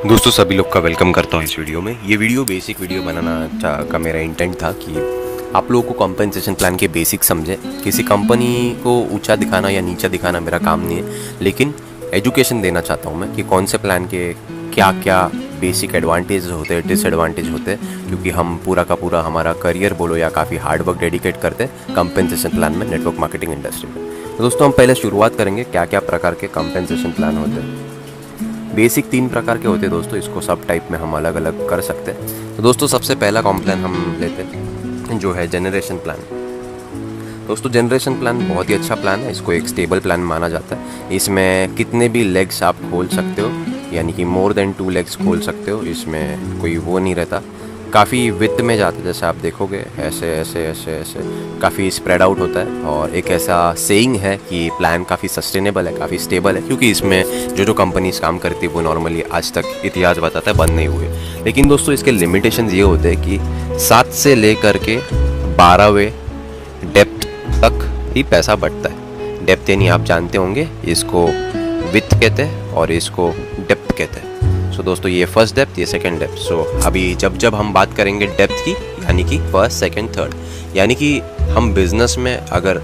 दोस्तों सभी लोग का वेलकम करता हूँ इस वीडियो में। ये वीडियो बेसिक वीडियो बनाना का मेरा इंटेंट था कि आप लोगों को कॉम्पेंसेशन प्लान के बेसिक समझे। किसी कंपनी को ऊंचा दिखाना या नीचा दिखाना मेरा काम नहीं है, लेकिन एजुकेशन देना चाहता हूँ मैं कि कौन से प्लान के क्या क्या बेसिक एडवांटेज होते हैं, डिसएडवांटेज होते हैं, क्योंकि हम पूरा का पूरा हमारा करियर बोलो या काफ़ी हार्ड वर्क डेडिकेट करते हैं कॉम्पेंसेशन प्लान में, नेटवर्क मार्केटिंग इंडस्ट्री में। तो दोस्तों हम पहले शुरुआत करेंगे क्या क्या प्रकार के कॉम्पेंसेशन प्लान होते हैं। बेसिक 3 प्रकार के होते हैं दोस्तों, इसको सब टाइप में हम अलग अलग कर सकते हैं। तो दोस्तों सबसे पहला कॉम्प्लान हम लेते हैं जो है जनरेशन प्लान। दोस्तों जनरेशन प्लान बहुत ही अच्छा प्लान है, इसको एक स्टेबल प्लान माना जाता है। इसमें कितने भी लेग्स आप खोल सकते हो, यानी कि मोर देन 2 लेग्स खोल सकते हो। इसमें कोई वो नहीं रहता, काफ़ी विथ में जाता है, जैसे आप देखोगे ऐसे ऐसे ऐसे ऐसे काफ़ी स्प्रेड आउट होता है। और एक ऐसा सेइंग है कि प्लान काफ़ी सस्टेनेबल है, काफ़ी स्टेबल है, क्योंकि इसमें जो कंपनीज काम करती है वो नॉर्मली आज तक इतिहास बताता है बंद नहीं हुए। लेकिन दोस्तों इसके लिमिटेशंस ये होते हैं कि 7 से लेकर के 12वें डेप्थ तक ही पैसा बढ़ता है। डेप्थ यानी आप जानते होंगे, इसको विथ कहते हैं और इसको डेप्थ कहते हैं। सो दोस्तों ये फर्स्ट डेप्थ, ये सेकंड डेप्थ। सो अभी जब हम बात करेंगे डेप्थ की, यानी कि फर्स्ट सेकंड थर्ड, यानी कि हम बिजनेस में अगर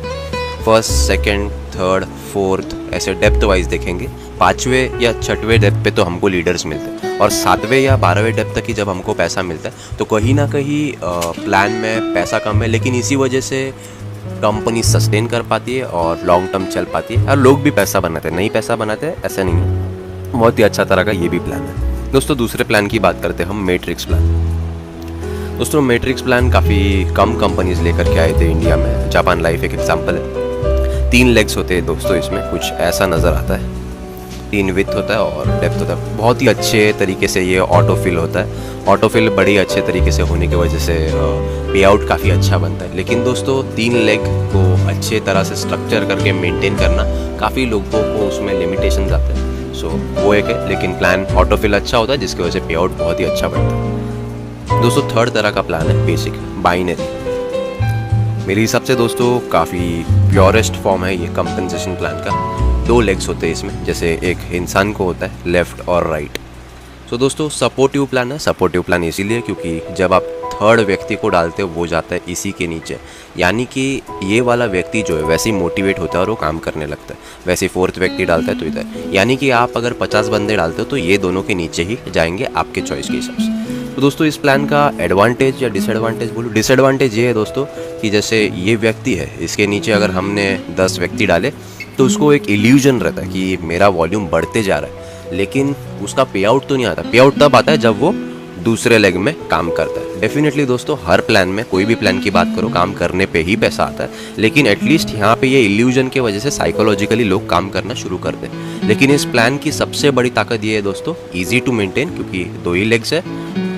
फर्स्ट सेकंड थर्ड फोर्थ ऐसे डेप्थ वाइज देखेंगे, 5वें या 6वें डेप्थ पे तो हमको लीडर्स मिलते हैं, और 7वें या 12वें डेप्थ तक ही जब हमको पैसा मिलता है तो कहीं ना कहीं प्लान में पैसा कम है, लेकिन इसी वजह से कंपनी सस्टेन कर पाती है और लॉन्ग टर्म चल पाती है, और लोग भी पैसा बनाते हैं, नहीं पैसा बनाते हैं ऐसा नहीं है। बहुत ही अच्छा तरह का ये भी प्लान है। दोस्तों दूसरे प्लान की बात करते हैं हम, मैट्रिक्स प्लान। दोस्तों मैट्रिक्स प्लान काफ़ी कम कंपनीज लेकर के आए थे इंडिया में। जापान लाइफ एक एग्जांपल है। 3 लेग्स होते हैं दोस्तों, इसमें कुछ ऐसा नज़र आता है, 3 विथ होता है और डेप्थ होता है। बहुत ही अच्छे तरीके से ये ऑटोफिल होता है। ऑटोफिल बड़ी अच्छे तरीके से होने की वजह से पे आउट काफ़ी अच्छा बनता है। लेकिन दोस्तों 3 लेग को अच्छे तरह से स्ट्रक्चर करके मेंटेन करना, काफ़ी लोगों को उसमें लिमिटेशन आते हैं। सो वो एक है, लेकिन प्लान ऑटोफिल अच्छा होता है जिसकी वजह से पे आउट बहुत ही अच्छा बनता है। दोस्तों थर्ड तरह का प्लान है बेसिक बाइनरी। मेरे हिसाब से दोस्तों काफ़ी प्योरेस्ट फॉर्म है ये कंपनसेशन प्लान का। 2 लेग्स होते हैं इसमें, जैसे एक इंसान को होता है लेफ्ट और राइट। तो दोस्तों सपोर्टिव प्लान है। सपोर्टिव प्लान इसीलिए क्योंकि जब आप थर्ड व्यक्ति को डालते हो वो जाता है इसी के नीचे, यानी कि ये वाला व्यक्ति जो है वैसे ही मोटिवेट होता है और वो काम करने लगता है। वैसे फोर्थ व्यक्ति डालता है तो इधर, यानी कि आप अगर 50 बंदे डालते हो तो ये दोनों के नीचे ही जाएंगे आपके चॉइस के हिसाब से। तो दोस्तों इस प्लान का एडवांटेज या डिसएडवांटेज बोलो, डिसएडवांटेज ये है दोस्तों कि जैसे ये व्यक्ति है, इसके नीचे अगर हमने 10 व्यक्ति डाले तो उसको एक इल्यूजन रहता है कि मेरा वॉल्यूम बढ़ते जा रहा है, लेकिन उसका पे आउट तो नहीं आता। पे आउट तब आता है जब वो दूसरे लेग में काम करता है। डेफिनेटली दोस्तों हर प्लान में, कोई भी प्लान की बात करो, काम करने पे ही पैसा आता है, लेकिन एटलीस्ट यहाँ पे ये इल्यूजन की वजह से साइकोलॉजिकली लोग काम करना शुरू करते हैं। लेकिन इस प्लान की सबसे बड़ी ताकत ये है दोस्तों, ईजी टू मेंटेन, क्योंकि 2 ही लेग्स है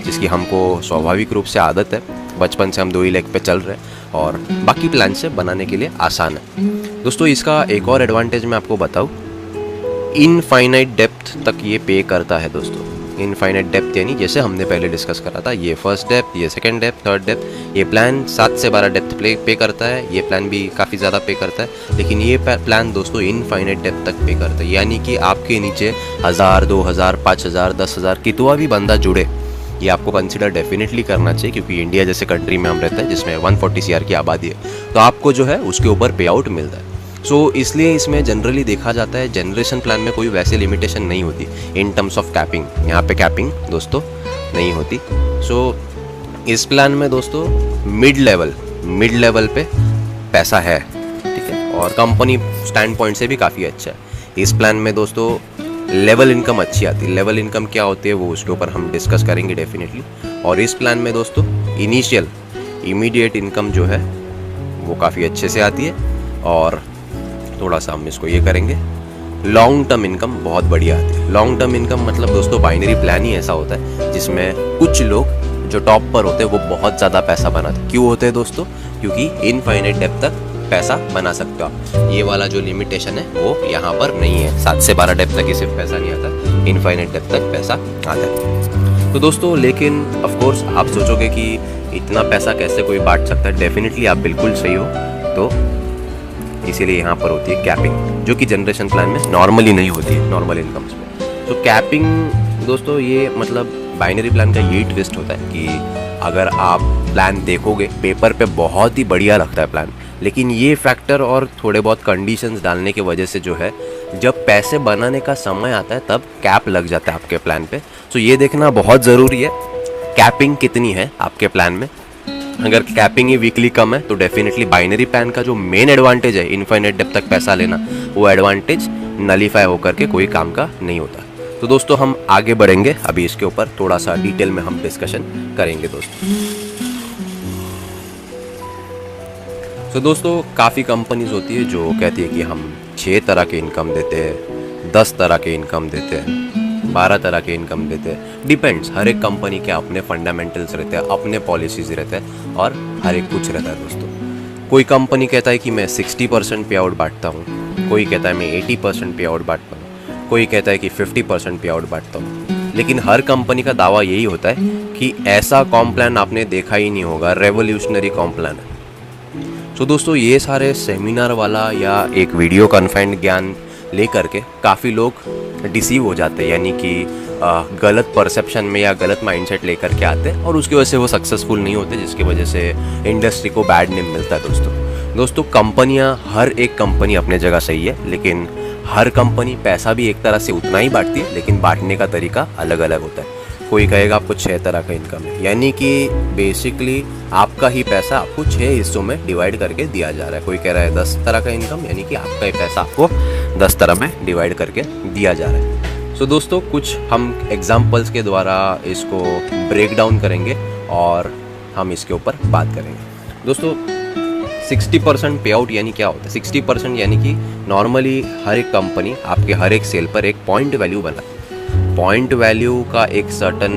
जिसकी हमको स्वाभाविक रूप से आदत है, बचपन से हम 2 ही लेग पे चल रहे हैं, और बाकी प्लान से बनाने के लिए आसान है। दोस्तों इसका एक और एडवांटेज मैं आपको बताऊँ, इनफाइनाइट डेप्थ तक ये पे करता है दोस्तों। इनफाइनाइट डेप्थ यानी जैसे हमने पहले डिस्कस करा था, ये फर्स्ट डेप्थ, ये सेकंड डेप्थ, थर्ड डेप्थ, ये प्लान 7 से 12 डेप्थ पे करता है। ये प्लान भी काफ़ी ज़्यादा पे करता है, लेकिन ये प्लान दोस्तों इनफाइनाइट डेप्थ तक पे करता है, यानी कि आपके नीचे 1000, 2000, 5000, 10,000 कितना भी बंदा जुड़े, ये आपको कंसिडर डेफिनेटली करना चाहिए, क्योंकि इंडिया जैसे कंट्री में हम रहते हैं जिसमें 140 CR की आबादी है, तो आपको जो है उसके ऊपर पे आउट मिलता है। सो इसलिए इसमें जनरली देखा जाता है जनरेशन प्लान में कोई वैसे लिमिटेशन नहीं होती इन टर्म्स ऑफ कैपिंग। यहाँ पे कैपिंग दोस्तों नहीं होती। सो इस प्लान में दोस्तों मिड लेवल पे पैसा है, ठीक है, और कंपनी स्टैंड पॉइंट से भी काफ़ी अच्छा है। इस प्लान में दोस्तों लेवल इनकम अच्छी आती है। लेवल इनकम क्या होती है वो उसके ऊपर हम डिस्कस करेंगे डेफिनेटली। और इस प्लान में दोस्तों इमीडिएट इनकम जो है वो काफ़ी अच्छे से आती है, और थोड़ा सा हम इसको ये करेंगे, लॉन्ग टर्म इनकम बहुत बढ़िया आती है। लॉन्ग टर्म इनकम मतलब दोस्तों बाइनरी प्लान ही ऐसा होता है जिसमें कुछ लोग जो टॉप पर होते हैं वो बहुत ज़्यादा पैसा बनाते हैं। क्यों होते हैं दोस्तों? क्योंकि इनफाइनाइट डेप्थ तक पैसा बना सकते हो आप। ये वाला जो लिमिटेशन है वो यहाँ पर नहीं है। 7 से 12 डेप्थ तक ही सिर्फ पैसा नहीं आता, इनफाइनाइट डेप्थ तक पैसा आता है। तो दोस्तों लेकिन ऑफ कोर्स आप सोचोगे कि इतना पैसा कैसे कोई बांट सकता है। डेफिनेटली आप बिल्कुल सही हो। तो इसीलिए यहाँ पर होती है कैपिंग, जो कि जनरेशन प्लान में नॉर्मली नहीं होती है, नॉर्मल इनकम्स में। तो कैपिंग दोस्तों ये मतलब बाइनरी प्लान का यही ट्विस्ट होता है कि अगर आप प्लान देखोगे पेपर पे बहुत ही बढ़िया लगता है प्लान, लेकिन ये फैक्टर और थोड़े बहुत कंडीशंस डालने की वजह से जो है जब पैसे बनाने का समय आता है तब कैप लग जाता है आपके प्लान पे। तो ये देखना बहुत ज़रूरी है कैपिंग कितनी है आपके प्लान में। अगर कैपिंग ही वीकली कम है तो डेफिनेटली बाइनरी प्लान का जो मेन एडवांटेज है इनफाइनाइट डेप्थ तक पैसा लेना, वो एडवांटेज नलीफाई होकर के कोई काम का नहीं होता। तो दोस्तों हम आगे बढ़ेंगे, अभी इसके ऊपर थोड़ा सा डिटेल में हम डिस्कशन करेंगे दोस्तों। तो दोस्तों काफ़ी कंपनीज होती है जो कहती है कि हम 6 तरह के इनकम देते हैं, 10 तरह के इनकम देते हैं, 12 तरह के इनकम देते हैं। डिपेंड्स, हर एक कंपनी के अपने फंडामेंटल्स रहते हैं, अपने पॉलिसीज रहते हैं और हर एक कुछ रहता है दोस्तों। कोई कंपनी कहता है कि मैं 60% पे आउट बांटता हूँ, कोई कहता है मैं 80% पे आउट बांटता हूँ, कोई कहता है कि 50% पे आउट बांटता हूँ। लेकिन हर कंपनी का दावा यही होता है कि ऐसा कॉम प्लान आपने देखा ही नहीं होगा, रेवोल्यूशनरी कॉम प्लान है। तो दोस्तों ये सारे सेमिनार वाला या एक वीडियो कन्फाइंड ज्ञान लेकर के काफ़ी लोग डिसीव हो जाते हैं, यानी कि गलत परसेप्शन में या गलत माइंडसेट लेकर के आते हैं और उसकी वजह से वो सक्सेसफुल नहीं होते, जिसकी वजह से इंडस्ट्री को बैड नेम मिलता है दोस्तों कंपनियां, हर एक कंपनी अपने जगह सही है, लेकिन हर कंपनी पैसा भी एक तरह से उतना ही बांटती है, लेकिन बांटने का तरीका अलग अलग होता है। कोई कहेगा आपको 6 तरह का इनकम है, यानी कि बेसिकली आपका ही पैसा आपको 6 हिस्सों में डिवाइड करके दिया जा रहा है। कोई कह रहा है 10 तरह का इनकम, यानी कि आपका ही पैसा आपको 10 तरह में डिवाइड करके दिया जा रहा है। सो दोस्तों कुछ हम एग्जाम्पल्स के द्वारा इसको ब्रेक डाउन करेंगे और हम इसके ऊपर बात करेंगे। दोस्तों 60% पे आउट यानी क्या होता है? 60% यानी कि नॉर्मली हर एक कंपनी आपके हर एक सेल पर एक पॉइंट वैल्यू बना, पॉइंट वैल्यू का एक सर्टन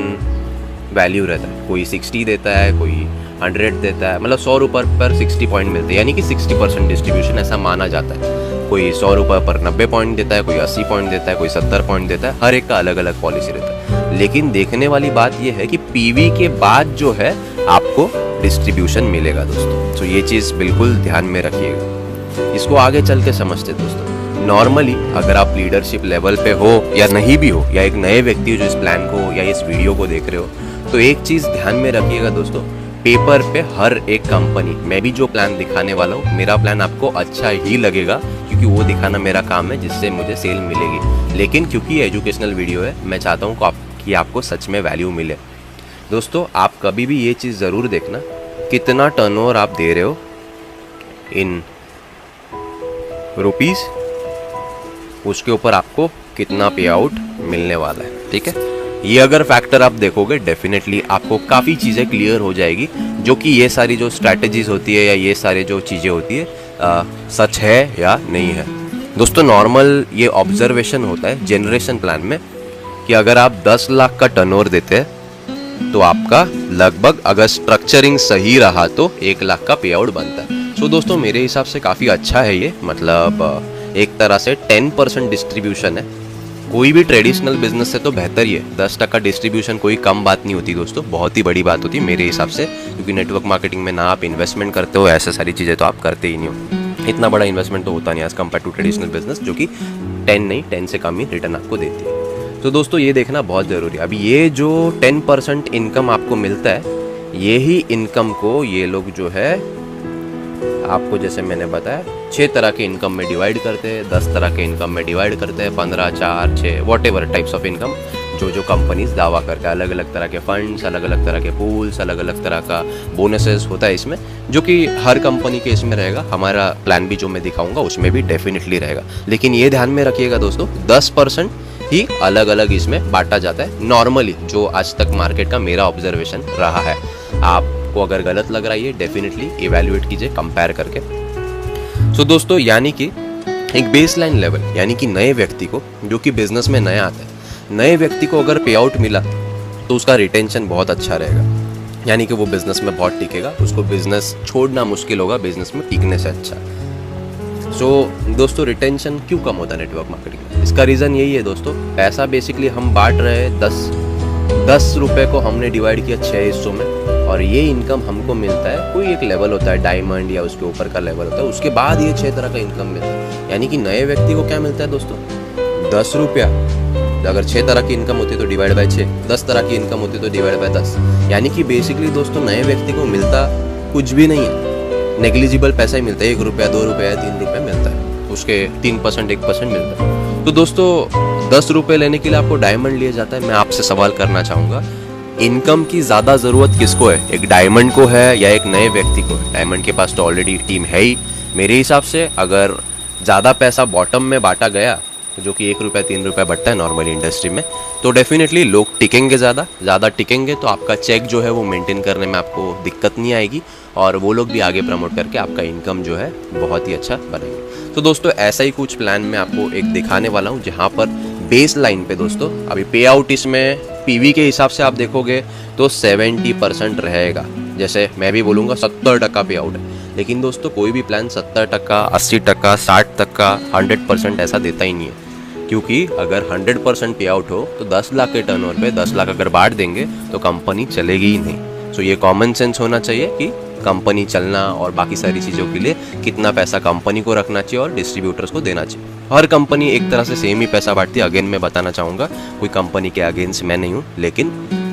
वैल्यू रहता है। कोई 60 देता है, कोई 100 देता है, मतलब 100 रुपये पर 60 पॉइंट मिलते हैं, यानी कि 60% डिस्ट्रीब्यूशन ऐसा माना जाता है। कोई 100 रुपये पर 90 पॉइंट देता है, कोई 80 पॉइंट देता है, कोई 70 पॉइंट देता है, हर एक का अलग अलग पॉलिसी रहता है। लेकिन देखने वाली बात यह है कि पीवी के बाद जो है आपको डिस्ट्रीब्यूशन मिलेगा दोस्तों। तो ये चीज़ बिल्कुल ध्यान में रखिएगा, इसको आगे चल के समझते दोस्तों। नॉर्मली अगर आप लीडरशिप लेवल पे हो या नहीं भी हो, या एक नए व्यक्ति हो जो इस प्लान को या इस वीडियो को देख रहे हो, तो एक चीज़ ध्यान में रखिएगा दोस्तों, पेपर पे हर एक कंपनी, मैं भी जो प्लान दिखाने वाला हूँ, मेरा प्लान आपको अच्छा ही लगेगा क्योंकि वो दिखाना मेरा काम है जिससे मुझे सेल मिलेगी। लेकिन क्योंकि एजुकेशनल वीडियो है, मैं चाहता हूँ कि आपको सच में वैल्यू मिले। दोस्तों आप कभी भी ये चीज़ ज़रूर देखना, कितना टर्नओवर आप दे रहे हो इन रुपीज़, उसके ऊपर आपको कितना पे आउट मिलने वाला है, ठीक है। ये अगर फैक्टर आप देखोगे डेफिनेटली आपको काफ़ी चीज़ें क्लियर हो जाएगी, जो कि ये सारी जो स्ट्रैटेजीज होती है या ये सारे जो चीज़ें होती है सच है या नहीं है। दोस्तों नॉर्मल ये ऑब्जर्वेशन होता है जनरेशन प्लान में कि अगर आप 10 लाख का टर्नओवर देते हैं तो आपका लगभग, अगर स्ट्रक्चरिंग सही रहा तो 1 लाख का पे आउट बनता है। सो दोस्तों मेरे हिसाब से काफ़ी अच्छा है ये, मतलब एक तरह से 10% डिस्ट्रीब्यूशन है। कोई भी ट्रेडिशनल बिजनेस से तो बेहतर ही है। 10% डिस्ट्रीब्यूशन कोई कम बात नहीं होती दोस्तों, बहुत ही बड़ी बात होती है मेरे हिसाब से, क्योंकि नेटवर्क मार्केटिंग में ना आप इन्वेस्टमेंट करते हो, ऐसे सारी चीज़ें तो आप करते ही नहीं हो। इतना बड़ा इन्वेस्टमेंट तो होता नहीं as compare to traditional business, जो कि 10 से कम ही रिटर्न आपको देती है। तो दोस्तों ये देखना बहुत ज़रूरी है। अभी ये जो 10% इनकम आपको मिलता है, यही इनकम को ये लोग जो है आपको, जैसे मैंने बताया, 6 तरह के इनकम में डिवाइड करते हैं, 10 तरह के इनकम में डिवाइड करते हैं, 15, 4, 6 what ever types of income जो कंपनीज दावा करते हैं। अलग अलग तरह के फंड्स, अलग अलग तरह के पूल्स, अलग अलग तरह का बोनसेस होता है इसमें, जो कि हर कंपनी के इसमें रहेगा। हमारा प्लान भी जो मैं दिखाऊंगा उसमें भी डेफिनेटली रहेगा। लेकिन ये ध्यान में रखिएगा दोस्तों, 10% ही अलग अलग इसमें बांटा जाता है नॉर्मली, जो आज तक मार्केट का मेरा ऑब्जर्वेशन रहा है। आपको अगर गलत लग रहा है ये डेफिनेटली इवैल्यूएट कीजिए कंपेयर करके। सो दोस्तों यानी कि एक बेसलाइन लेवल, यानी कि नए व्यक्ति को, जो कि बिजनेस में नया आता है, नए व्यक्ति को अगर पे आउट मिला तो उसका रिटेंशन बहुत अच्छा रहेगा, यानी कि वो बिजनेस में बहुत टिकेगा, उसको बिजनेस छोड़ना मुश्किल होगा बिजनेस में टिकने से अच्छा। सो दोस्तों रिटेंशन क्यों कम होता है नेटवर्क मार्केटिंग में? इसका रीज़न यही है दोस्तों, पैसा बेसिकली हम बांट रहे हैं 10 रुपये को हमने डिवाइड किया 6 हिस्सों में, और ये इनकम हमको मिलता है, कोई एक लेवल होता है डायमंड या उसके ऊपर का लेवल होता है, उसके बाद ये 6 तरह का इनकम मिलता है। यानी कि नए व्यक्ति को क्या मिलता है दोस्तों? 10 रुपया, अगर 6 तरह की इनकम होती तो डिवाइड बाय 6, 10 तरह की इनकम होती तो डिवाइड बाय 10। यानी कि बेसिकली दोस्तों नए व्यक्ति को मिलता कुछ भी नहीं है, नेग्लिजिबल पैसा ही मिलता है, 1 रुपया 2 रुपया 3 रुपये मिलता है, उसके 3% 1% मिलता है। तो दोस्तों 10 रुपये लेने के लिए आपको डायमंड लिया जाता है। मैं आपसे सवाल करना चाहूँगा, इनकम की ज़्यादा ज़रूरत किसको है, एक डायमंड को है या एक नए व्यक्ति को? डायमंड के पास तो ऑलरेडी टीम है ही। मेरे हिसाब से अगर ज़्यादा पैसा बॉटम में बांटा गया, जो कि 1 रुपया 3 रुपया बढ़ता है नॉर्मली इंडस्ट्री में, तो डेफिनेटली लोग टिकेंगे, ज़्यादा टिकेंगे, तो आपका चेक जो है वो मेंटेन करने में आपको दिक्कत नहीं आएगी और वो लोग भी आगे प्रमोट करके आपका इनकम जो है बहुत ही अच्छा बनाएंगे। तो दोस्तों ऐसा ही कुछ प्लान मैं आपको एक दिखाने वाला हूँ, जहाँ पर बेस लाइन पे दोस्तों अभी पे आउट इसमें पीवी के हिसाब से आप देखोगे तो 70% रहेगा। जैसे मैं भी बोलूँगा 70% पे आउट है, लेकिन दोस्तों कोई भी प्लान 70%, 80%, 60%, 100% ऐसा देता ही नहीं है। क्योंकि अगर 100% पे आउट हो तो 10 लाख के टर्नओवर पे 10 लाख अगर बांट देंगे तो कंपनी चलेगी ही नहीं। सो ये कॉमन सेंस होना चाहिए कि कंपनी चलना और बाकी सारी चीज़ों के लिए कितना पैसा कंपनी को रखना चाहिए और डिस्ट्रीब्यूटर्स को देना चाहिए। हर कंपनी एक तरह से सेम ही पैसा बांटती है। अगेन मैं बताना चाहूँगा, कोई कंपनी के अगेंस्ट मैं नहीं हूँ, लेकिन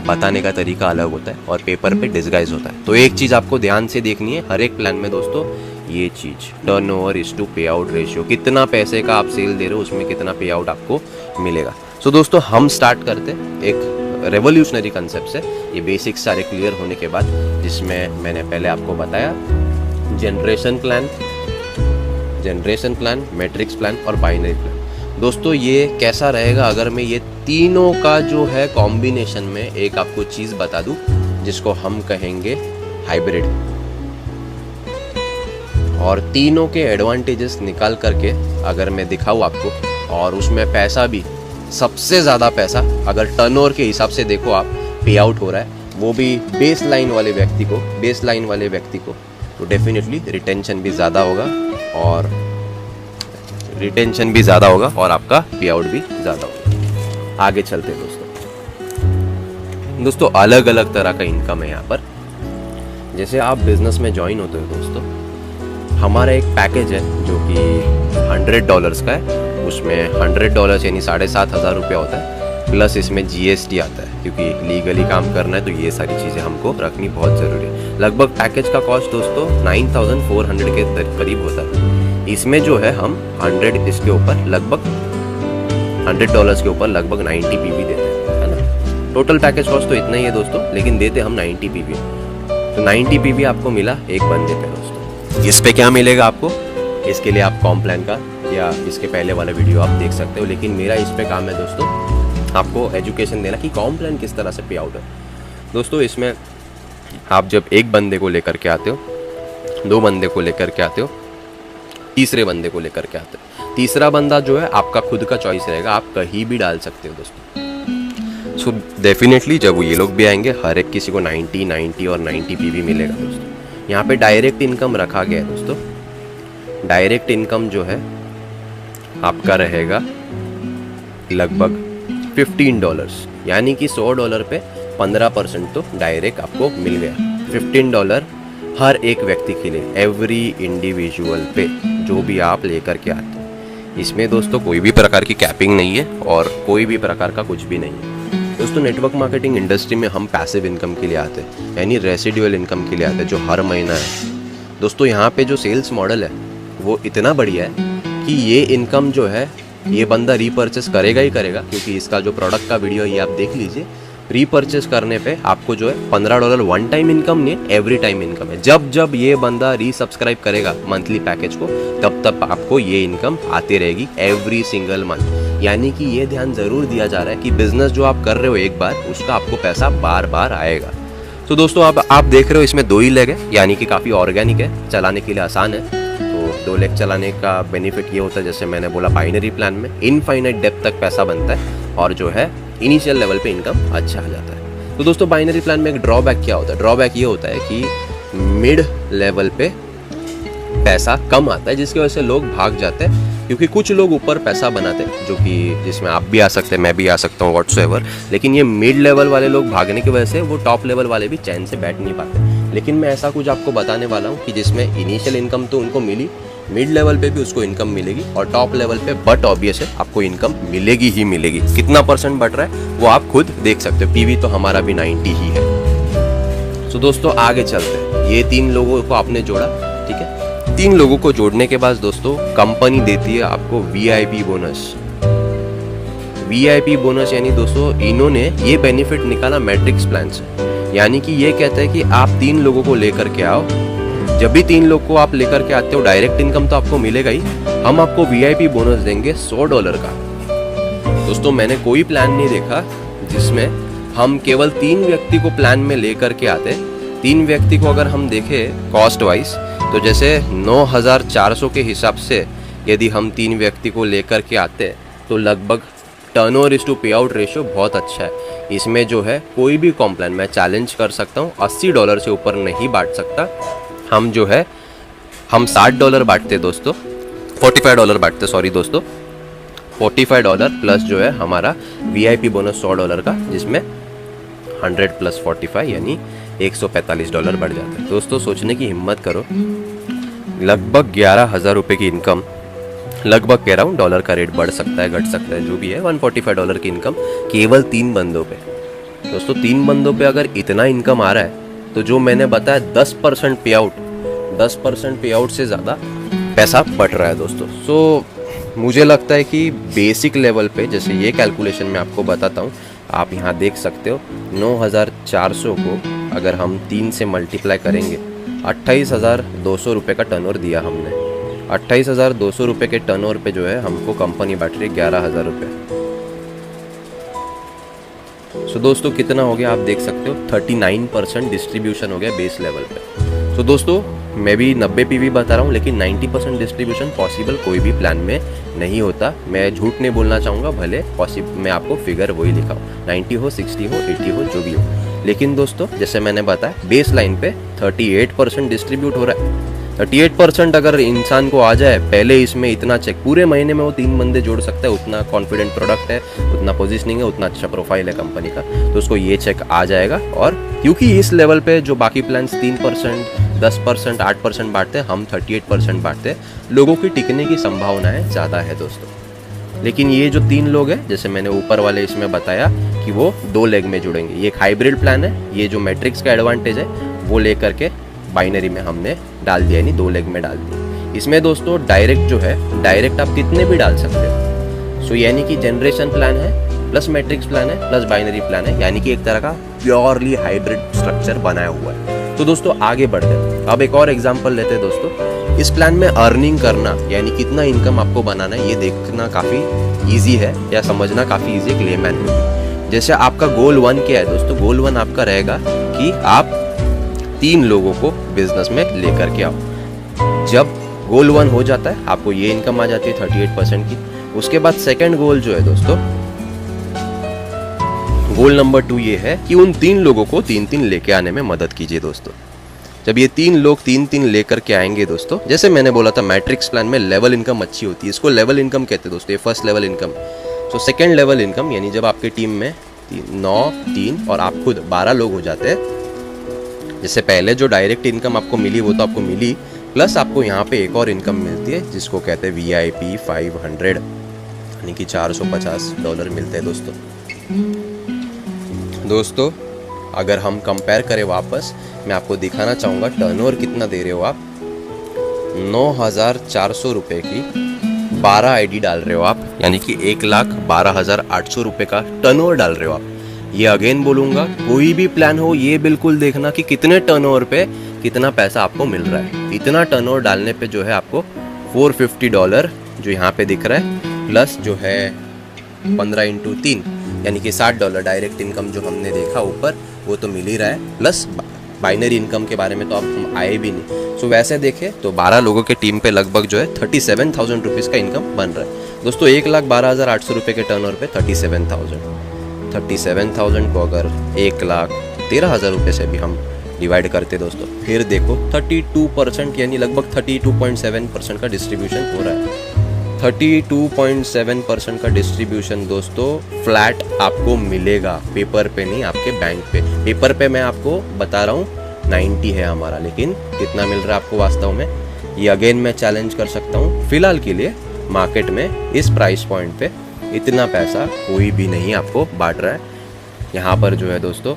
बताने का तरीका अलग होता है और पेपर पे डिस्गाइज होता है। तो एक चीज़ आपको ध्यान से देखनी है हर एक प्लान में दोस्तों, ये चीज़ टर्नओवर इज टू पे आउट रेशियो, कितना पैसे का आप सेल दे रहे हो उसमें कितना पे आउट आपको मिलेगा। सो दोस्तों हम स्टार्ट करते एक रेवोल्यूशनरी कंसेप्ट से, ये बेसिक्स सारे क्लियर होने के बाद, जिसमें मैंने पहले आपको बताया जनरेशन प्लान, मैट्रिक्स प्लान और बाइनरी प्लान। दोस्तों ये कैसा रहेगा अगर मैं ये तीनों का जो है कॉम्बिनेशन में एक आपको चीज़ बता दूं, जिसको हम कहेंगे हाइब्रिड, और तीनों के एडवांटेजेस निकाल करके अगर मैं दिखाऊँ आपको, और उसमें पैसा भी सबसे ज़्यादा पैसा अगर टर्नओवर के हिसाब से देखो आप पे आउट हो रहा है, वो भी बेस लाइन वाले व्यक्ति को, तो डेफिनेटली रिटेंशन भी ज़्यादा होगा और आपका पे आउट भी ज़्यादा होगा। आगे चलते हैं दोस्तों अलग अलग तरह का इनकम है यहाँ पर। जैसे आप बिजनेस में ज्वाइन होते हो दोस्तों, हमारा एक पैकेज है जो कि $100 का है। उसमें $100 यानी 7,500 रुपया होता है, प्लस इसमें GST आता है, क्योंकि लीगली काम करना है तो ये सारी चीज़ें हमको रखनी बहुत ज़रूरी है। लगभग पैकेज का कॉस्ट दोस्तों 9,400 के करीब होता है। इसमें जो है हम $100 के ऊपर लगभग 90 PV देते हैं, है ना। टोटल पैकेज कॉस्ट तो इतना ही है दोस्तों, लेकिन देते हम 90 PV। तो 90 PV आपको मिला एक बंदे पे दोस्तों। इस पे क्या मिलेगा आपको, इसके लिए आप कॉम्प्लान का या इसके पहले वाला वीडियो आप देख सकते हो, लेकिन मेरा इस पे काम है दोस्तों आपको एजुकेशन देना कि कॉम्प्लान किस तरह से पे आउट है। दोस्तों इसमें आप जब एक बंदे को लेकर के आते हो, 2 बंदे को लेकर के आते हो, तीसरे बंदे को लेकर के आते हो, तीसरा बंदा जो है आपका खुद का चॉइस रहेगा, आप कहीं भी डाल सकते हो दोस्तों। सो डेफिनेटली जब ये लोग भी आएंगे, हर एक किसी को 90 और 90 PV मिलेगा दोस्तों। यहाँ पे डायरेक्ट इनकम रखा गया है दोस्तों। डायरेक्ट इनकम जो है आपका रहेगा लगभग $15, यानी कि $100 पे 15% तो डायरेक्ट आपको मिल गया। $15 हर एक व्यक्ति के लिए, एवरी इंडिविजुअल पे, जो भी आप लेकर के आते हैं। इसमें दोस्तों कोई भी प्रकार की कैपिंग नहीं है और कोई भी प्रकार का कुछ भी नहीं है दोस्तों। नेटवर्क मार्केटिंग इंडस्ट्री में हम पैसिव इनकम के लिए आते हैं, यानी रेसिडुअल इनकम के लिए आते हैं, जो हर महीना है दोस्तों। यहाँ पे जो सेल्स मॉडल है वो इतना बढ़िया है कि ये इनकम जो है ये बंदा रीपर्चेस करेगा ही करेगा, क्योंकि इसका जो प्रोडक्ट का वीडियो ये आप देख लीजिए। रीपर्चेस करने पे आपको जो है $15 वन टाइम इनकम नहीं, एवरी टाइम इनकम है। जब ये बंदा रीसब्सक्राइब करेगा मंथली पैकेज को, तब आपको ये इनकम आती रहेगी एवरी सिंगल मंथ। यानी कि ये ध्यान ज़रूर दिया जा रहा है कि बिजनेस जो आप कर रहे हो एक बार, उसका आपको पैसा बार बार आएगा। तो दोस्तों अब आप देख रहे हो इसमें 2 ही लेग है, यानी कि काफ़ी ऑर्गेनिक है, चलाने के लिए आसान है। तो 2 लेग चलाने का बेनिफिट ये होता है, जैसे मैंने बोला बाइनरी प्लान में इनफाइनाइट डेप्थ तक पैसा बनता है और जो है इनिशियल लेवल पे इनकम अच्छा आ जाता है। तो दोस्तों बाइनरी प्लान में एक ड्रॉबैक क्या होता है, ड्रॉबैक ये होता है कि मिड लेवल पे पैसा कम आता है, जिसकी वजह से लोग भाग जाते हैं। क्योंकि कुछ लोग ऊपर पैसा बनाते हैं, जो कि जिसमें आप भी आ सकते हैं, मैं भी आ सकता हूँ, व्हाट्सएवर, लेकिन ये मिड लेवल वाले लोग भागने की वजह से वो टॉप लेवल वाले भी चैन से बैठ नहीं पाते। लेकिन मैं ऐसा कुछ आपको बताने वाला हूँ कि जिसमें इनिशियल इनकम तो उनको मिली, मिड लेवल पे भी उसको इनकम मिलेगी और टॉप लेवल पे बट ऑब्वियस है आपको इनकम मिलेगी ही मिलेगी। कितना परसेंट बढ़ रहा है वो आप खुद देख सकते हो। पीवी तो हमारा भी 90 ही है। तो दोस्तों आगे चलते हैं। ये 3 लोगों को आपने जोड़ा, ठीक है। 3 लोगों को जोड़ने के बाद दोस्तों कंपनी देती है आपको वीआईपी बोनस। वीआईपी बोनस यानी दोस्तों इन्होंने ये बेनिफिट निकाला मैट्रिक्स प्लान से। यानी कि ये कहते हैं कि आप 3 लोगों को लेकर के आओ, जब भी 3 लोग को आप लेकर के आते हो डायरेक्ट इनकम तो आपको मिलेगा ही, हम आपको वीआईपी बोनस देंगे $100 का। दोस्तों मैंने कोई प्लान नहीं देखा जिसमें हम केवल 3 व्यक्ति को प्लान में लेकर के आते। 3 व्यक्ति को अगर हम देखें कॉस्ट वाइज तो जैसे 9,400 के हिसाब से यदि हम 3 व्यक्ति को लेकर के आते तो लगभग टर्नओवर इज टू पे आउट रेशियो बहुत अच्छा है। इसमें जो है कोई भी कॉम्प्लान मैं चैलेंज कर सकता हूँ $80 से ऊपर नहीं बांट सकता। हम जो है हम $60 बांटते दोस्तों, $45 बांटते, सॉरी दोस्तों, $45 प्लस जो है हमारा वीआईपी बोनस $100 का, जिसमें 100 प्लस 45 यानी $145 बढ़ जाता है। दोस्तों सोचने की हिम्मत करो, लगभग 11,000 रुपये की इनकम, लगभग कह रहा हूँ, डॉलर का रेट बढ़ सकता है घट सकता है जो भी है, $145 की इनकम केवल 3 बंदों पे। दोस्तों 3 बंदों पे अगर इतना इनकम आ रहा है तो जो मैंने बताया 10% पे आउट, 10% पे आउट से ज़्यादा पैसा बढ़ रहा है दोस्तों। सो मुझे लगता है कि बेसिक लेवल पे जैसे ये कैलकुलेशन मैं आपको बताता हूँ, आप यहाँ देख सकते हो 9,400 को अगर हम 3 से मल्टीप्लाई करेंगे, 28,200 रुपये का टर्नओवर दिया हमने। 28,200 रुपये के टर्नओवर पे जो है हमको कंपनी बांट रही है 11,000 रुपये। सो दोस्तों कितना हो गया आप देख सकते हो, 39% डिस्ट्रीब्यूशन हो गया बेस लेवल पे। सो दोस्तों मैं भी 90 पीवी बता रहा हूँ, लेकिन 90% डिस्ट्रीब्यूशन पॉसिबल कोई भी प्लान में नहीं होता। मैं झूठ नहीं बोलना चाहूँगा, भले पॉसिबल मैं आपको फिगर वही लिखा हूँ, 90 हो, 60 हो, 80 हो, जो भी हो। लेकिन दोस्तों जैसे मैंने बताया बेस लाइन पे 38% डिस्ट्रीब्यूट हो रहा है। 38% अगर इंसान को आ जाए पहले, इसमें इतना चेक पूरे महीने में वो 3 बंदे जोड़ सकता है, उतना कॉन्फिडेंट प्रोडक्ट है, उतना पोजीशनिंग है, उतना अच्छा प्रोफाइल है कंपनी का, तो उसको ये चेक आ जाएगा। और क्योंकि इस लेवल पे जो बाकी प्लान्स 3%, 10%, 8% बांटते हैं, हम 38% बांटते हैं, लोगों की टिकने की संभावनाएं ज़्यादा है दोस्तों। लेकिन ये जो 3 लोग हैं जैसे मैंने ऊपर वाले इसमें बताया कि वो 2 लेग में जुड़ेंगे। ये एक हाइब्रिड प्लान है, ये जो मैट्रिक्स का एडवांटेज है वो लेकर के बाइनरी में हमने डाल दिया, यानी 2 लेग में डाल दिया। इसमें दोस्तों डायरेक्ट जो है, डायरेक्ट आप कितने भी डाल सकते हो। सो यानी कि जनरेशन प्लान है प्लस मैट्रिक्स प्लान है प्लस बाइनरी प्लान है, यानी कि एक तरह का प्योरली हाइब्रिड स्ट्रक्चर बनाया हुआ है। तो दोस्तों आगे बढ़ते हैं, अब एक और एग्जांपल लेते हैं दोस्तों। इस प्लान में अर्निंग करना यानी कितना इनकम आपको बनाना है ये देखना काफ़ी ईजी है, या समझना काफ़ी ईजी है लेमैन में। जैसे आपका गोल 1 क्या है दोस्तों, गोल 1 आपका रहेगा कि आप 3 लोगों को बिजनेस में लेकर के आओ। जब गोल 1 हो जाता है आपको ये इनकम आ जाती है 38% की। उसके बाद सेकंड गोल जो है दोस्तों, गोल नंबर 2 ये है कि उन 3 लोगों को 3-3 लेके आने में मदद कीजिए दोस्तों। जब ये 3 लोग 3-3 लेकर के आएंगे दोस्तों, जैसे मैंने बोला था मैट्रिक्स प्लान में लेवल इनकम अच्छी होती है, इसको लेवल इनकम कहते हैं दोस्तों, ये first level income. So second level income यानी जब आपकी टीम में 9, 3 और आप खुद 12 लोग हो जाते हैं, जैसे पहले जो डायरेक्ट इनकम आपको मिली वो तो आपको मिली, प्लस आपको यहाँ पे एक और इनकम मिलती है जिसको कहते हैं VIP 500, यानी कि $450 मिलते हैं दोस्तों। दोस्तों अगर हम कंपेयर करें वापस, मैं आपको दिखाना चाहूँगा टर्नओवर कितना दे रहे हो आप। 9,400 रुपये की 12 ID डाल रहे हो आप, यानी कि 1,12,800 रुपये का टर्नओवर डाल रहे हो आप। ये अगेन बोलूँगा, कोई भी प्लान हो ये बिल्कुल देखना कि कितने टर्नओवर पे कितना पैसा आपको मिल रहा है। इतना टर्नओवर डालने पे जो है आपको $450 जो यहाँ पे दिख रहा है, प्लस जो है 15 × 3 यानी कि $60 डायरेक्ट इनकम जो हमने देखा ऊपर वो तो मिल ही रहा है, प्लस बाइनरी इनकम के बारे में तो अब हम आए भी नहीं। सो वैसे देखें तो 12 लोगों के टीम पे लगभग जो है 37,000 रुपीज़ का इनकम बन रहा है दोस्तों। 1,12,800 रुपये के टर्नओवर पे 37,000 को अगर 1,13,000 रुपये से भी हम डिवाइड करते दोस्तों, फिर देखो 32% यानी लगभग 32.7% का डिस्ट्रीब्यूशन हो रहा है। 32.7% का डिस्ट्रीब्यूशन दोस्तों फ्लैट आपको मिलेगा, पेपर पे नहीं, आपके बैंक पे। पेपर पे मैं आपको बता रहा हूँ 90 है हमारा, लेकिन कितना मिल रहा है आपको वास्तव में ये अगेन मैं चैलेंज कर सकता हूँ, फिलहाल के लिए मार्केट में इस प्राइस पॉइंट पे इतना पैसा कोई भी नहीं आपको बांट रहा है। यहाँ पर जो है दोस्तों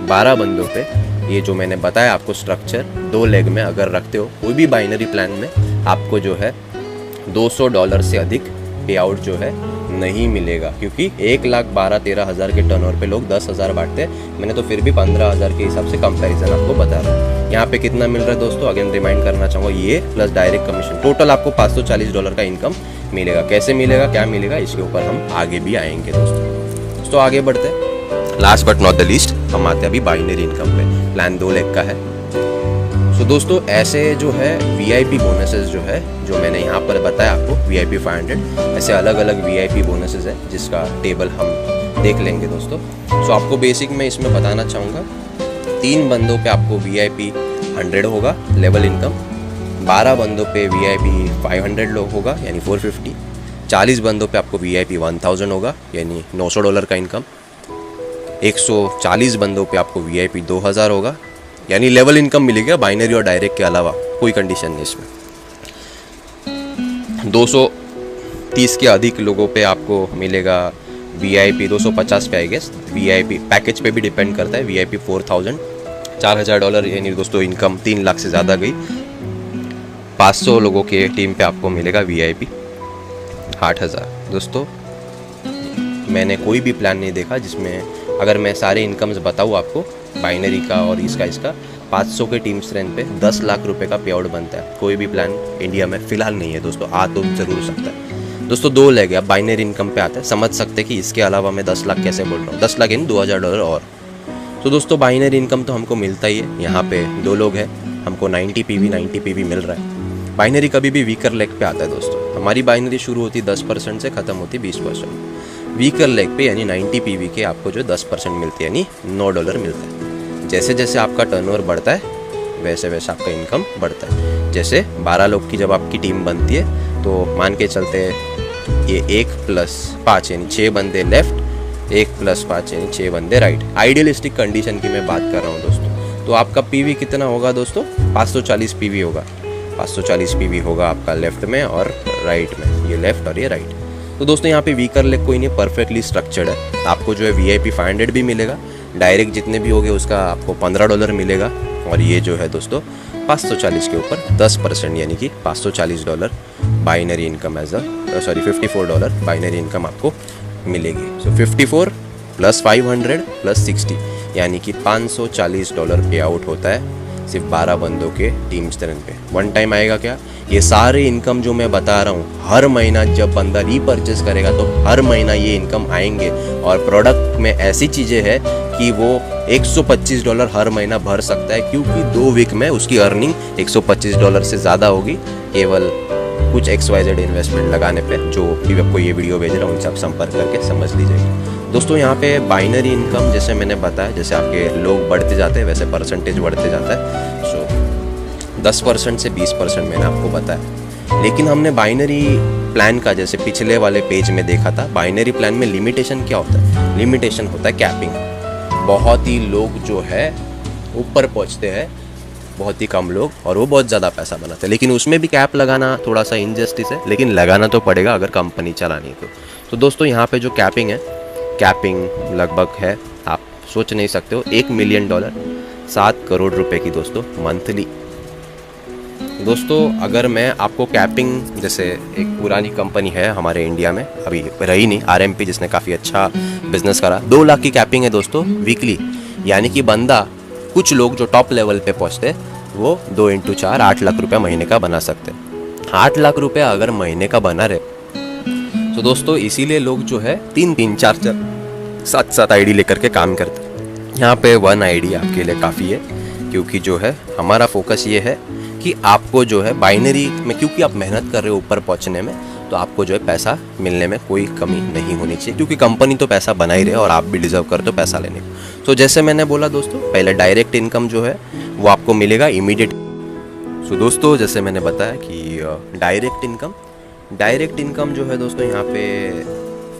12 बंदों पे ये जो मैंने बताया आपको स्ट्रक्चर 2 लेग में अगर रखते हो कोई भी बाइनरी प्लान में, आपको जो है $200 से अधिक पे आउट जो है नहीं मिलेगा, क्योंकि 1,12,13,000 के टर्नओवर पे लोग 10,000 बांटते हैं। मैंने तो फिर भी 15,000 के हिसाब से कंपैरिजन आपको बता रहा हूँ। यहाँ पे कितना मिल रहा है दोस्तों, अगेन रिमाइंड करना चाहूँगा, ये प्लस डायरेक्ट कमीशन टोटल आपको $540 का इनकम मिलेगा। कैसे मिलेगा, क्या मिलेगा, इसके ऊपर हम आगे भी आएंगे दोस्तों। तो आगे बढ़ते हैं, last but not the least हम आते हैं अभी बाइनरी इनकम पे। प्लान 2 लेग का है। सो दोस्तों ऐसे जो है VIP बोनसेस जो है, जो मैंने यहाँ पर बताया आपको VIP 500, ऐसे अलग अलग VIP बोनसेस है जिसका टेबल हम देख लेंगे दोस्तों। सो आपको बेसिक में इसमें बताना चाहूँगा, 3 बंदों पे आपको VIP 100 होगा लेवल इनकम, 12 बंदों पे VIP 500 होगा यानी 450, 40 बंदों पे आपको VIP 1000 होगा यानी $900 का इनकम, 140 बंदों पे आपको VIP 2000 होगा यानी लेवल इनकम मिलेगा बाइनरी और डायरेक्ट के अलावा, कोई कंडीशन नहीं इसमें। 230 के अधिक लोगों पे आपको मिलेगा VIP 250 पे, आई गेस VIP पैकेज पे भी डिपेंड करता है, VIP 4000, $4000 यानी दोस्तों इनकम 3 लाख से ज़्यादा गई। 500 लोगों के टीम पे आपको मिलेगा VIP 8000। दोस्तों मैंने कोई भी प्लान नहीं देखा जिसमें, अगर मैं सारे इनकम्स बताऊँ आपको बाइनरी का और इसका 500 के टीम स्ट्रेंथ पे 10 लाख रुपए का पे आउट बनता है। कोई भी प्लान इंडिया में फ़िलहाल नहीं है दोस्तों, आ तो ज़रूर सकता है दोस्तों। 2 लेग है, अब बाइनरी इनकम पे आता है, समझ सकते हैं कि इसके अलावा मैं 10 लाख कैसे बोल रहा हूँ, 10 लाख यानी $2000 और। तो दोस्तों बाइनरी इनकम तो हमको मिलता ही है। यहाँ पे 2 लोग हैं, हमको 90 PV मिल रहा है। बाइनरी कभी भी वीकर लेग पे आता है दोस्तों। हमारी बाइनरी शुरू होती 10% से, ख़त्म होती 20%। वीकर लेग पे यानी 90 PV के आपको जो 10% मिलती है यानी $9 मिलता है। जैसे जैसे आपका टर्नओवर बढ़ता है वैसे वैसे आपका इनकम बढ़ता है। जैसे 12 लोग की जब आपकी टीम बनती है तो मान के चलते हैं ये 1 + 5 यानी 6 बंदे लेफ्ट, 1 + 5 यानी 6 बंदे राइट। आइडियलिस्टिक कंडीशन की मैं बात कर रहा हूँ दोस्तों। तो आपका PV कितना होगा दोस्तों, 540 PV होगा। 540 PV होगा आपका लेफ्ट में और राइट में, ये लेफ्ट और ये राइट। तो दोस्तों यहाँ पे वीकर लेग कोई नहीं, परफेक्टली स्ट्रक्चर्ड है। आपको जो है VIP 500 भी मिलेगा, डायरेक्ट जितने भी होंगे उसका आपको $15 मिलेगा, और ये जो है दोस्तों 540 के ऊपर 10% यानी कि $540 बाइनरी इनकम $54 बाइनरी इनकम आपको मिलेगी। सो 54 + 500 + 60 यानी कि $540 पे आउट होता है सिर्फ 12 बंदों के टीम स्ट्रेंथ पे। वन टाइम आएगा क्या, ये सारे इनकम जो मैं बता रहा हूँ हर महीना जब बंदा रीपरचेस करेगा तो हर महीना ये इनकम आएंगे। और प्रोडक्ट में ऐसी चीज़ें हैं कि वो $125 हर महीना भर सकता है, क्योंकि 2 वीक में उसकी अर्निंग $125 से ज़्यादा होगी, केवल कुछ XYZ इन्वेस्टमेंट लगाने पे। जो भी आपको ये वीडियो भेज रहा हूँ उनसे आप संपर्क करके समझ लीजिएगा दोस्तों। यहाँ पे बाइनरी इनकम जैसे मैंने बताया, जैसे आपके लोग बढ़ते जाते हैं वैसे परसेंटेज बढ़ते जाता है। सो 10% से 20% मैंने आपको बताया। लेकिन हमने बाइनरी प्लान का जैसे पिछले वाले पेज में देखा था, बाइनरी प्लान में लिमिटेशन क्या होता है, लिमिटेशन होता है कैपिंग। बहुत ही लोग जो है ऊपर पहुँचते हैं, बहुत ही कम लोग, और वो बहुत ज़्यादा पैसा बनाते हैं। लेकिन उसमें भी कैप लगाना थोड़ा सा इनजस्टिस है, लेकिन लगाना तो पड़ेगा अगर कंपनी चलानी है तो दोस्तों यहाँ पे जो कैपिंग है, कैपिंग लगभग है, आप सोच नहीं सकते हो, $1 मिलियन, 7 करोड़ रुपए की दोस्तों मंथली। दोस्तों अगर मैं आपको कैपिंग, जैसे एक पुरानी कंपनी है हमारे इंडिया में, अभी रही नहीं, RMP, जिसने काफ़ी अच्छा बिजनेस करा, 2 लाख की कैपिंग है दोस्तों वीकली। यानी कि बंदा, कुछ लोग जो टॉप लेवल पे पहुँचते हैं वो 2 × 4 8 लाख रुपया महीने का बना सकते हैं। 8 लाख रुपया अगर महीने का बना रहे तो दोस्तों इसीलिए लोग जो है 3-3, 4-4, 7-7 आईडी लेकर के काम करते हैं। यहाँ पे 1 आईडी आपके लिए काफ़ी है, क्योंकि जो है हमारा फोकस ये है कि आपको जो है बाइनरी में, क्योंकि आप मेहनत कर रहे हो ऊपर पहुँचने में, तो आपको जो है पैसा मिलने में कोई कमी नहीं होनी चाहिए, क्योंकि कंपनी तो पैसा बना ही रहे और आप भी डिजर्व करते हो पैसा लेने को। तो जैसे मैंने बोला दोस्तों, पहले डायरेक्ट इनकम जो है वो आपको मिलेगा इमीडिएट। सो दोस्तों जैसे मैंने बताया कि डायरेक्ट इनकम जो है दोस्तों यहाँ पे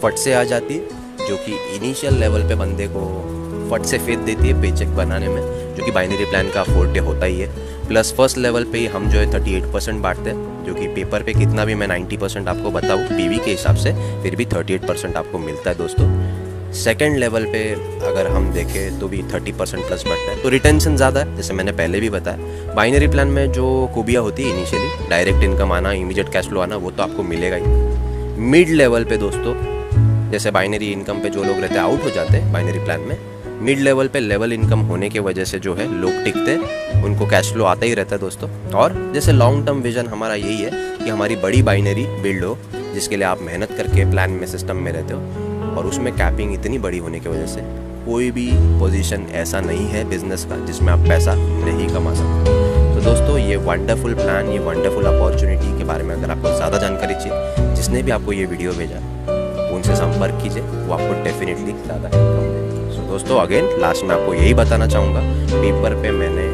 फट से आ जाती है, जो कि इनिशियल लेवल पे बंदे को फट से फेथ देती है पेचेक बनाने में, जो कि बाइनरी प्लान का फोर्टे होता ही है। प्लस फर्स्ट लेवल पे ही हम जो है 38% बांटते हैं, जो कि पेपर पे कितना भी मैं 90% आपको बताऊँ पीवी के हिसाब से, फिर भी 38% आपको मिलता है दोस्तों। सेकेंड लेवल पे अगर हम देखें तो भी 30% प्लस बढ़ता है, तो रिटेंशन ज़्यादा है, जैसे मैंने पहले भी बताया। बाइनरी प्लान में जो खूबियाँ होती है इनिशियली, डायरेक्ट इनकम आना, इमीडिएट कैश फ्लो आना, वो तो आपको मिलेगा ही। मिड लेवल पे दोस्तों, जैसे बाइनरी इनकम पे जो लोग रहते हैं आउट हो जाते हैं बाइनरी प्लान में, मिड लेवल पे लेवल इनकम होने के वजह से जो है लोग टिकते हैं, उनको कैश फ्लो आता ही रहता है दोस्तों। और जैसे लॉन्ग टर्म विजन हमारा यही है कि हमारी बड़ी बाइनरी बिल्ड हो, जिसके लिए आप मेहनत करके प्लान में, सिस्टम में रहते हो, और उसमें कैपिंग इतनी बड़ी होने की वजह से कोई भी पोजीशन ऐसा नहीं है बिजनेस का जिसमें आप पैसा नहीं कमा सकते। तो दोस्तों ये वंडरफुल प्लान, ये वंडरफुल अपॉर्चुनिटी के बारे में अगर आपको ज़्यादा जानकारी चाहिए, जिसने भी आपको ये वीडियो भेजा उनसे संपर्क कीजिए, वो आपको डेफिनेटली ज़्यादा इनकम देंगे। सो दोस्तों अगेन लास्ट में आपको यही बताना चाहूँगा, पेपर पे मैंने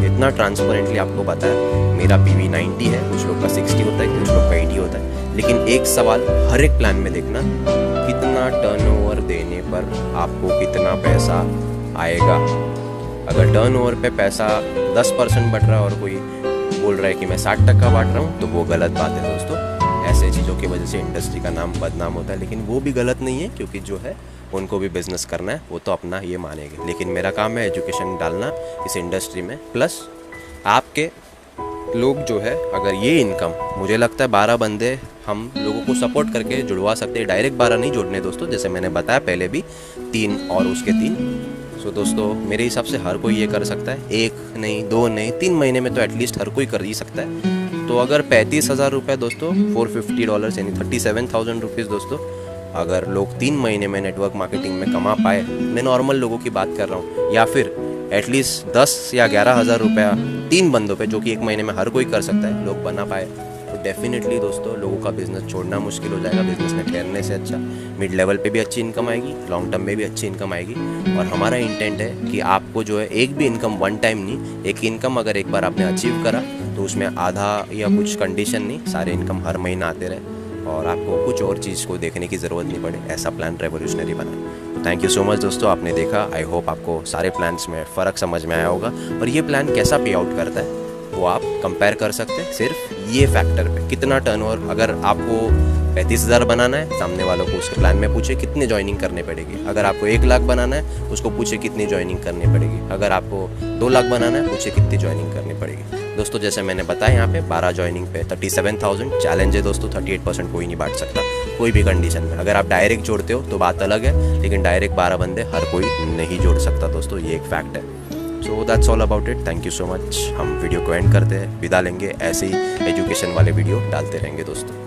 इतना ट्रांसपेरेंटली आपको बताया, मेरा PV 90 है, कुछ लोग का 60 होता है, कुछ लोग का 80 होता है, लेकिन एक सवाल हर एक प्लान में देखना, कितना टर्नओवर देने पर आपको कितना पैसा आएगा। अगर टर्नओवर पे पैसा 10% बढ़ रहा है और कोई बोल रहा है कि मैं 60% बांट रहा हूँ, तो वो गलत बात है दोस्तों। ऐसे चीज़ों की वजह से इंडस्ट्री का नाम बदनाम होता है, लेकिन वो भी गलत नहीं है, क्योंकि जो है उनको भी बिजनेस करना है, वो तो अपना ये मानेंगे। लेकिन मेरा काम है एजुकेशन डालना इस इंडस्ट्री में, प्लस आपके लोग जो है अगर ये इनकम, मुझे लगता है 12 बंदे हम लोगों को सपोर्ट करके जुड़वा सकते हैं। डायरेक्ट 12 नहीं जोड़ने दोस्तों, जैसे मैंने बताया पहले भी, 3 और उसके 3। सो दोस्तों मेरे हिसाब से हर कोई ये कर सकता है, 1 नहीं 2 नहीं 3 महीने में तो एटलीस्ट हर कोई कर ही सकता है। तो अगर 35,000 रुपये दोस्तों, $450 यानी 37,000 रुपीज़ दोस्तों, अगर लोग 3 महीने में नेटवर्क मार्केटिंग में कमा पाए, मैं नॉर्मल लोगों की बात कर रहा हूँ, या फिर एटलीस्ट 10 या 11,000 रुपया 3 बंदों पे, जो कि 1 महीने में हर कोई कर सकता है, लोग बना पाए, तो डेफिनेटली दोस्तों लोगों का बिजनेस छोड़ना मुश्किल हो जाएगा। बिजनेस में ठहरने से अच्छा मिड लेवल पे भी अच्छी इनकम आएगी, लॉन्ग टर्म में भी अच्छी इनकम आएगी। और हमारा इंटेंट है कि आपको जो है एक भी इनकम वन टाइम नहीं, एक इनकम अगर एक बार आपने अचीव करा तो उसमें आधा या कुछ कंडीशन नहीं, सारे इनकम हर महीना आते रहे और आपको कुछ और चीज़ को देखने की ज़रूरत नहीं पड़े, ऐसा प्लान रेवोल्यूशनरी बना। तो थैंक यू सो मच दोस्तों, आपने देखा। आई होप आपको सारे प्लान्स में फ़र्क समझ में आया होगा, और ये प्लान कैसा पे आउट करता है वो आप कंपेयर कर सकते हैं सिर्फ ये फैक्टर पे, कितना टर्नओवर। अगर आपको 35,000 बनाना है, सामने वालों को उसके प्लान में पूछे कितनी ज्वाइनिंग करनी पड़ेगी। अगर आपको 1 लाख बनाना है, उसको पूछे कितनी ज्वाइनिंग करनी पड़ेगी। अगर आपको 2 लाख बनाना है, पूछे कितनी ज्वाइनिंग करनी पड़ेगी। दोस्तों जैसे मैंने बताया यहाँ पे 12 ज्वाइनिंग पे 37,000 चैलेंज है दोस्तों, 38% कोई नहीं बांट सकता कोई भी कंडीशन में। अगर आप डायरेक्ट जोड़ते हो तो बात अलग है, लेकिन डायरेक्ट 12 बंदे हर कोई नहीं जोड़ सकता दोस्तों, ये एक फैक्ट है। So that's all about it, thank you so much. हम वीडियो को एंड करते हैं, विदा लेंगे, ऐसे ही एजुकेशन वाले वीडियो डालते रहेंगे दोस्तों।